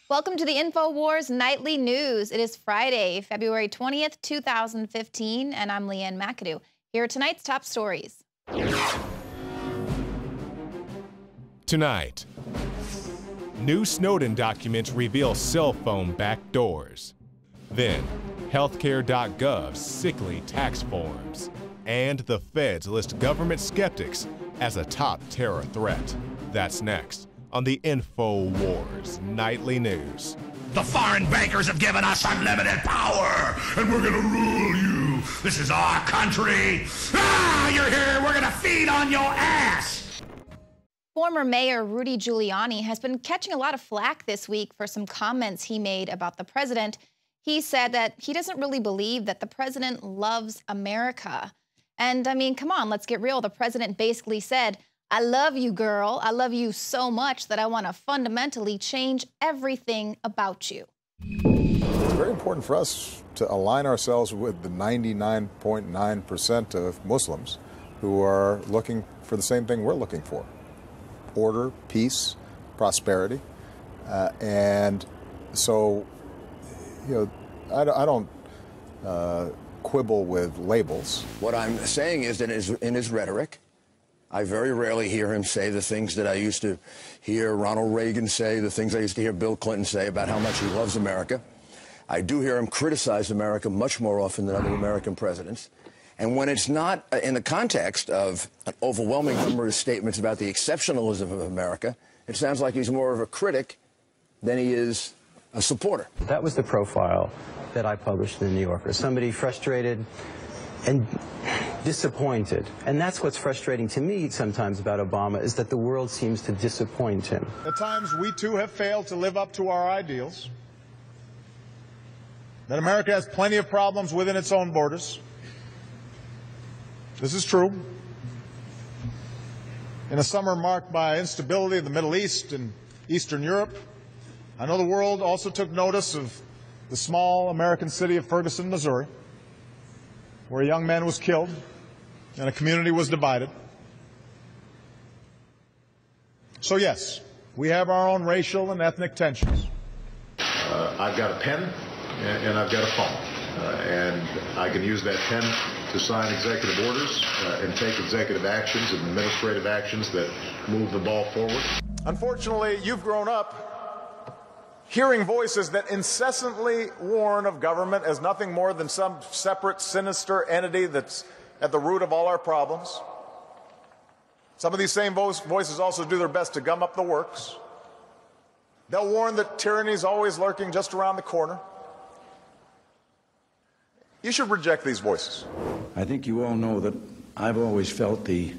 Welcome to the INFOWARS Nightly News. It is Friday, February 20th, 2015, and I'm Leanne McAdoo. Here are tonight's top stories. Tonight, new Snowden documents reveal cell phone backdoors. Then, healthcare.gov's sickly tax forms. And the feds list government skeptics as a top terror threat. That's next on the INFOWARS Nightly News. The foreign bankers have given us unlimited power, and we're gonna rule you. This is our country. You're here, we're gonna feed on your ass. Former Mayor Rudy Giuliani has been catching a lot of flack this week for some comments he made about the president. He said that he doesn't really believe that the president loves America. And I mean, come on, let's get real. The president basically said, "I love you, girl. I love you so much that I want to fundamentally change everything about you." It's very important for us to align ourselves with the 99.9% of Muslims who are looking for the same thing we're looking for: order, peace, prosperity. And so, you know, I don't quibble with labels. What I'm saying is that in his rhetoric, I very rarely hear him say the things that I used to hear Ronald Reagan say, the things I used to hear Bill Clinton say about how much he loves America. I do hear him criticize America much more often than other American presidents. And when it's not in the context of an overwhelming number of statements about the exceptionalism of America, it sounds like he's more of a critic than he is a supporter. That was the profile that I published in the New Yorker. Somebody frustrated and disappointed. And that's what's frustrating to me sometimes about Obama, is that the world seems to disappoint him. At times, we too have failed to live up to our ideals. That America has plenty of problems within its own borders. This is true. In a summer marked by instability in the Middle East and Eastern Europe, I know the world also took notice of the small American city of Ferguson, Missouri, where a young man was killed and a community was divided. So yes, we have our own racial and ethnic tensions. I've got a pen and I've got a phone, and I can use that pen to sign executive orders and take executive actions and administrative actions that move the ball forward. Unfortunately, you've grown up hearing voices that incessantly warn of government as nothing more than some separate, sinister entity that's at the root of all our problems. Some of these same voices also do their best to gum up the works. They'll warn that tyranny is always lurking just around the corner. You should reject these voices. I think you all know that I've always felt the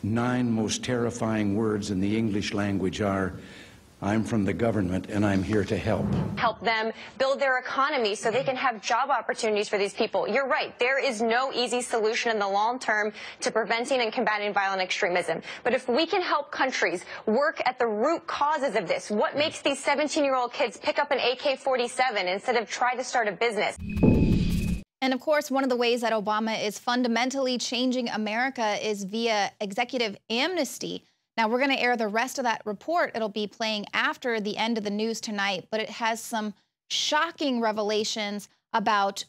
9 most terrifying words in the English language are, "I'm from the government and I'm here to help." Help them build their economy so they can have job opportunities for these people. You're right. There is no easy solution in the long term to preventing and combating violent extremism. But if we can help countries work at the root causes of this, what makes these 17-year-old kids pick up an AK-47 instead of try to start a business? And of course, one of the ways that Obama is fundamentally changing America is via executive amnesty. Now, we're going to air the rest of that report. It'll be playing after the end of the news tonight, but it has some shocking revelations about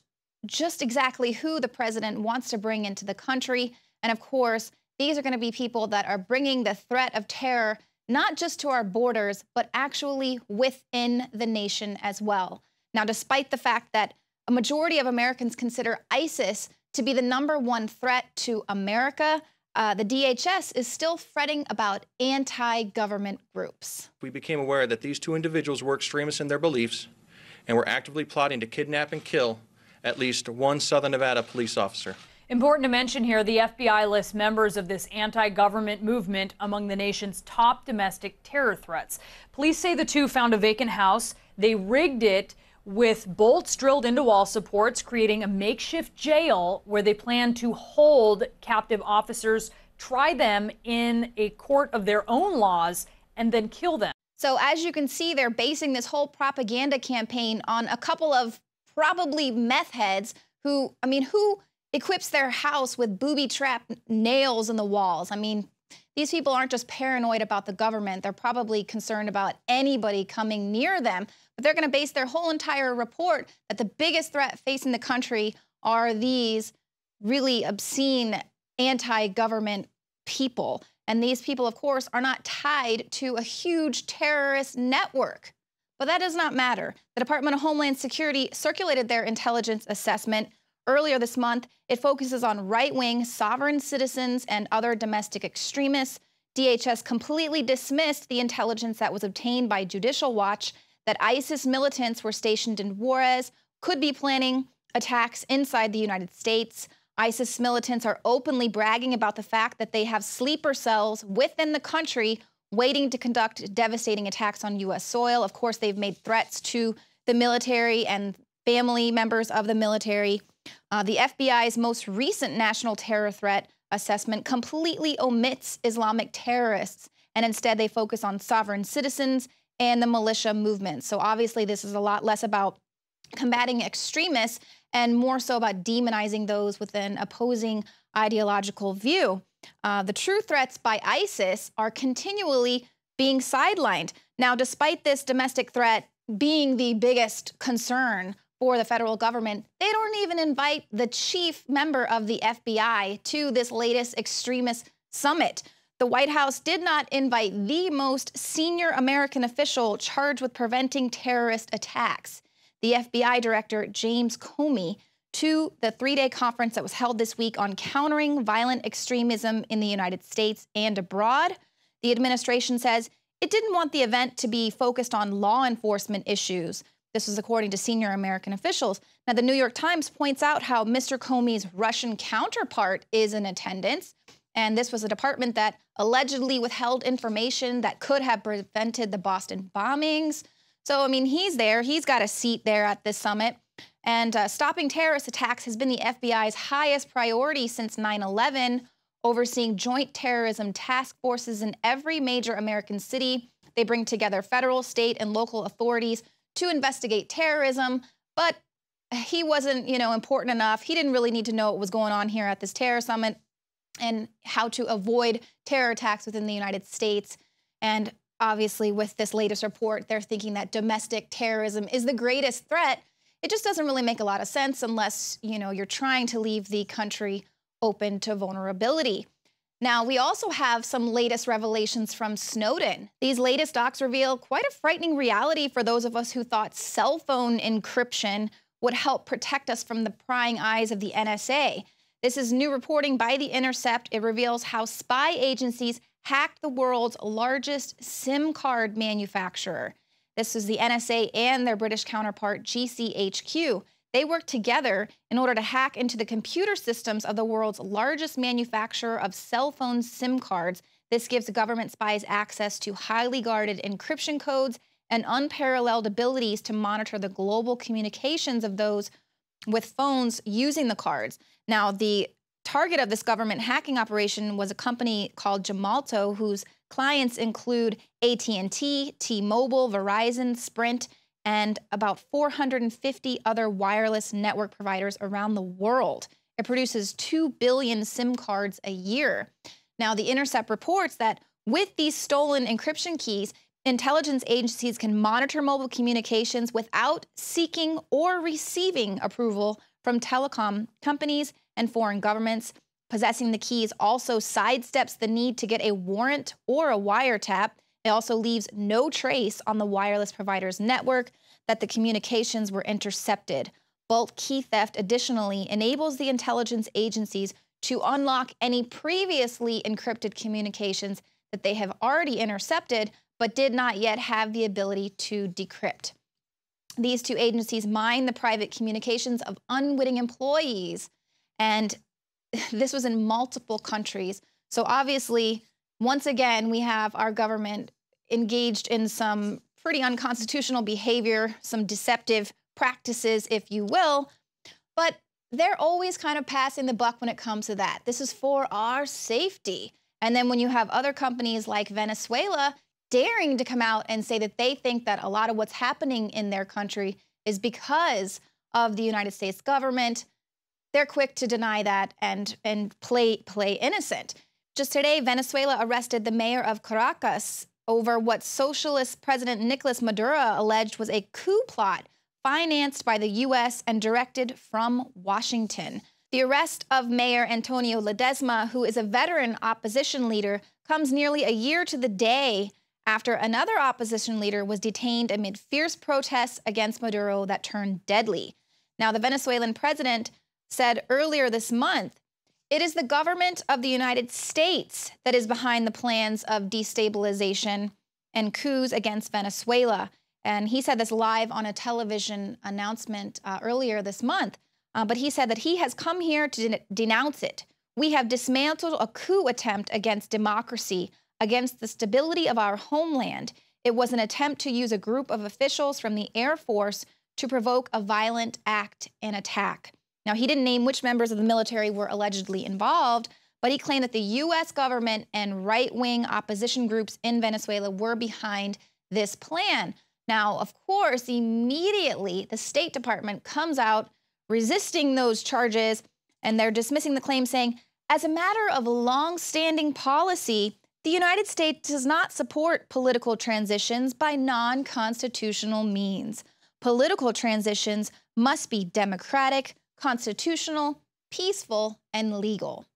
just exactly who the president wants to bring into the country. And of course, these are going to be people that are bringing the threat of terror not just to our borders, but actually within the nation as well. Now, despite the fact that a majority of Americans consider ISIS to be the #1 threat to America, the DHS is still fretting about anti-government groups. We became aware that these 2 individuals were extremists in their beliefs and were actively plotting to kidnap and kill at least 1 Southern Nevada police officer. Important to mention here, the FBI lists members of this anti-government movement among the nation's top domestic terror threats. Police say the 2 found a vacant house. They rigged it with bolts drilled into wall supports, creating a makeshift jail where they plan to hold captive officers, try them in a court of their own laws, and then kill them. So as you can see, they're basing this whole propaganda campaign on a couple of probably meth heads who equips their house with booby trap nails in the walls? I mean, These people aren't just paranoid about the government. They're probably concerned about anybody coming near them. But they're going to base their whole entire report that the biggest threat facing the country are these really obscene anti-government people. And these people, of course, are not tied to a huge terrorist network. But that does not matter. The Department of Homeland Security circulated their intelligence assessment earlier this month. It focuses on right-wing sovereign citizens and other domestic extremists. DHS completely dismissed the intelligence that was obtained by Judicial Watch that ISIS militants were stationed in Juarez, could be planning attacks inside the United States. ISIS militants are openly bragging about the fact that they have sleeper cells within the country waiting to conduct devastating attacks on U.S. soil. Of course, they've made threats to the military and family members of the military. The FBI's most recent national terror threat assessment completely omits Islamic terrorists, and instead they focus on sovereign citizens and the militia movement. So obviously this is a lot less about combating extremists and more so about demonizing those with an opposing ideological view. The true threats by ISIS are continually being sidelined. Now, despite this domestic threat being the biggest concern for the federal government, they don't even invite the chief member of the FBI to this latest extremist summit. The White House did not invite the most senior American official charged with preventing terrorist attacks, the FBI director, James Comey, to the three-day conference that was held this week on countering violent extremism in the United States and abroad. The administration says it didn't want the event to be focused on law enforcement issues. This was according to senior American officials. Now, the New York Times points out how Mr. Comey's Russian counterpart is in attendance. And this was a department that allegedly withheld information that could have prevented the Boston bombings. So, I mean, he's there. He's got a seat there at this summit. And stopping terrorist attacks has been the FBI's highest priority since 9/11, overseeing joint terrorism task forces in every major American city. They bring together federal, state, and local authorities to investigate terrorism. But he wasn't, important enough. He didn't really need to know what was going on here at this terror summit and how to avoid terror attacks within the United States. And obviously, with this latest report, they're thinking that domestic terrorism is the greatest threat. It just doesn't really make a lot of sense unless, you're trying to leave the country open to vulnerability. Now, we also have some latest revelations from Snowden. These latest docs reveal quite a frightening reality for those of us who thought cell phone encryption would help protect us from the prying eyes of the NSA. This is new reporting by The Intercept. It reveals how spy agencies hacked the world's largest SIM card manufacturer. This is the NSA and their British counterpart, GCHQ. They worked together in order to hack into the computer systems of the world's largest manufacturer of cell phone SIM cards. This gives government spies access to highly guarded encryption codes and unparalleled abilities to monitor the global communications of those with phones using the cards. Now, the target of this government hacking operation was a company called Gemalto, whose clients include AT&T, T-Mobile, Verizon, Sprint, and about 450 other wireless network providers around the world. It produces 2 billion SIM cards a year. Now, The Intercept reports that with these stolen encryption keys, intelligence agencies can monitor mobile communications without seeking or receiving approval from telecom companies and foreign governments. Possessing the keys also sidesteps the need to get a warrant or a wiretap. It also leaves no trace on the wireless provider's network that the communications were intercepted. Bulk key theft additionally enables the intelligence agencies to unlock any previously encrypted communications that they have already intercepted but did not yet have the ability to decrypt. These two agencies mine the private communications of unwitting employees, and this was in multiple countries. So obviously, once again, we have our government engaged in some pretty unconstitutional behavior, some deceptive practices, if you will, but they're always kind of passing the buck when it comes to that. This is for our safety. And then when you have other companies like Venezuela daring to come out and say that they think that a lot of what's happening in their country is because of the United States government, they're quick to deny that and play innocent. just today, Venezuela arrested the mayor of Caracas over what socialist President Nicolas Maduro alleged was a coup plot financed by the U.S. and directed from Washington. The arrest of Mayor Antonio Ledesma, who is a veteran opposition leader, comes nearly a year to the day after another opposition leader was detained amid fierce protests against Maduro that turned deadly. Now, the Venezuelan president said earlier this month, "It is the government of the United States that is behind the plans of destabilization and coups against Venezuela." And he said this live on a television announcement earlier this month. But he said that he has come here to denounce it. "We have dismantled a coup attempt against democracy, against the stability of our homeland. It was an attempt to use a group of officials from the Air Force to provoke a violent act and attack." Now, he didn't name which members of the military were allegedly involved, but he claimed that the U.S. government and right-wing opposition groups in Venezuela were behind this plan. Now, of course, immediately the State Department comes out resisting those charges, and they're dismissing the claim, saying, "As a matter of long-standing policy, the United States does not support political transitions by non-constitutional means. Political transitions must be democratic, constitutional, peaceful, and legal."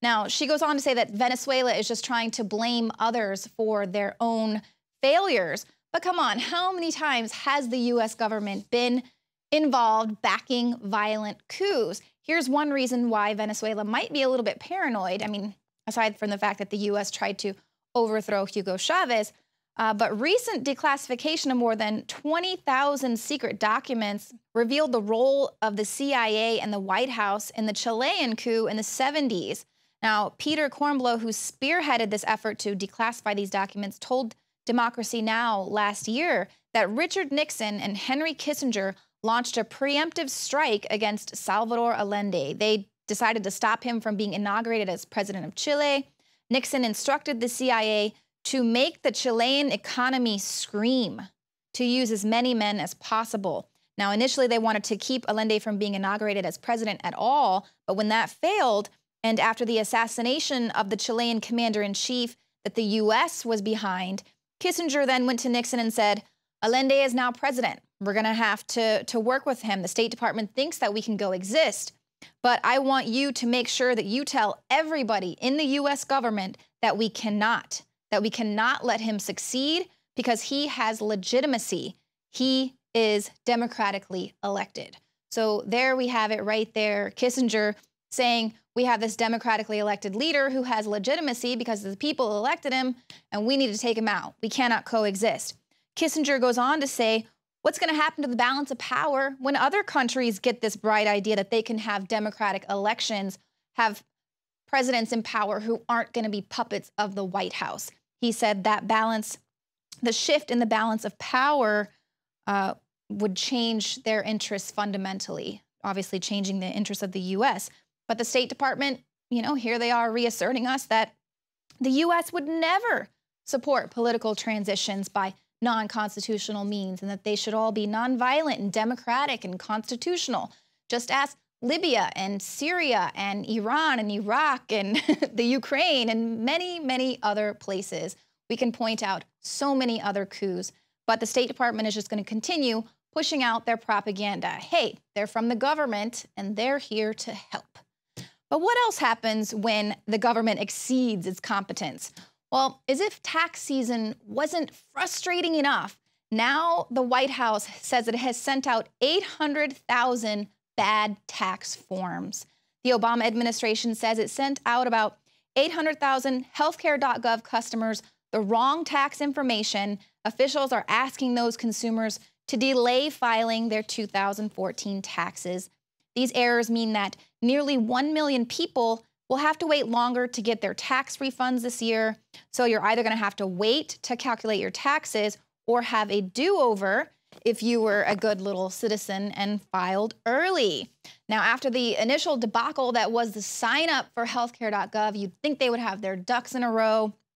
Now, she goes on to say that Venezuela is just trying to blame others for their own failures. But come on, how many times has the U.S. government been involved backing violent coups? Here's one reason why Venezuela might be a little bit paranoid. I mean, aside from the fact that the U.S. tried to overthrow Hugo Chavez, but recent declassification of more than 20,000 secret documents revealed the role of the CIA and the White House in the Chilean coup in the 70s. Now, Peter Kornbloh, who spearheaded this effort to declassify these documents, told Democracy Now! Last year that Richard Nixon and Henry Kissinger launched a preemptive strike against Salvador Allende. They decided to stop him from being inaugurated as president of Chile. Nixon instructed the CIA to make the Chilean economy scream, to use as many men as possible. Now, initially, they wanted to keep Allende from being inaugurated as president at all, but when that failed, and after the assassination of the Chilean commander-in-chief that the U.S. was behind, Kissinger then went to Nixon and said, "Allende is now president. We're going to have to work with him. The State Department thinks that we can coexist, but I want you to make sure that you tell everybody in the U.S. government that we cannot let him succeed because he has legitimacy. He is democratically elected." So there we have it right there. Kissinger saying we have this democratically elected leader who has legitimacy because the people elected him, and we need to take him out. We cannot coexist. Kissinger goes on to say, what's going to happen to the balance of power when other countries get this bright idea that they can have democratic elections, have presidents in power who aren't going to be puppets of the White House? He said that balance, the shift in the balance of power would change their interests fundamentally, obviously changing the interests of the U.S. But the State Department, here they are reasserting us that the U.S. would never support political transitions by non-constitutional means and that they should all be nonviolent and democratic and constitutional. Just ask Libya and Syria and Iran and Iraq and the Ukraine and many, many other places. We can point out so many other coups, but the State Department is just going to continue pushing out their propaganda. Hey, they're from the government and they're here to help. But what else happens when the government exceeds its competence? Well, as if tax season wasn't frustrating enough, now the White House says it has sent out 800,000 bad tax forms. The Obama administration says it sent out about 800,000 healthcare.gov customers the wrong tax information. Officials are asking those consumers to delay filing their 2014 taxes. These errors mean that nearly 1 million people will have to wait longer to get their tax refunds this year. So you're either going to have to wait to calculate your taxes or have a do-over if you were a good little citizen and filed early. Now, after the initial debacle that was the sign up for healthcare.gov, you'd think they would have their ducks in a row.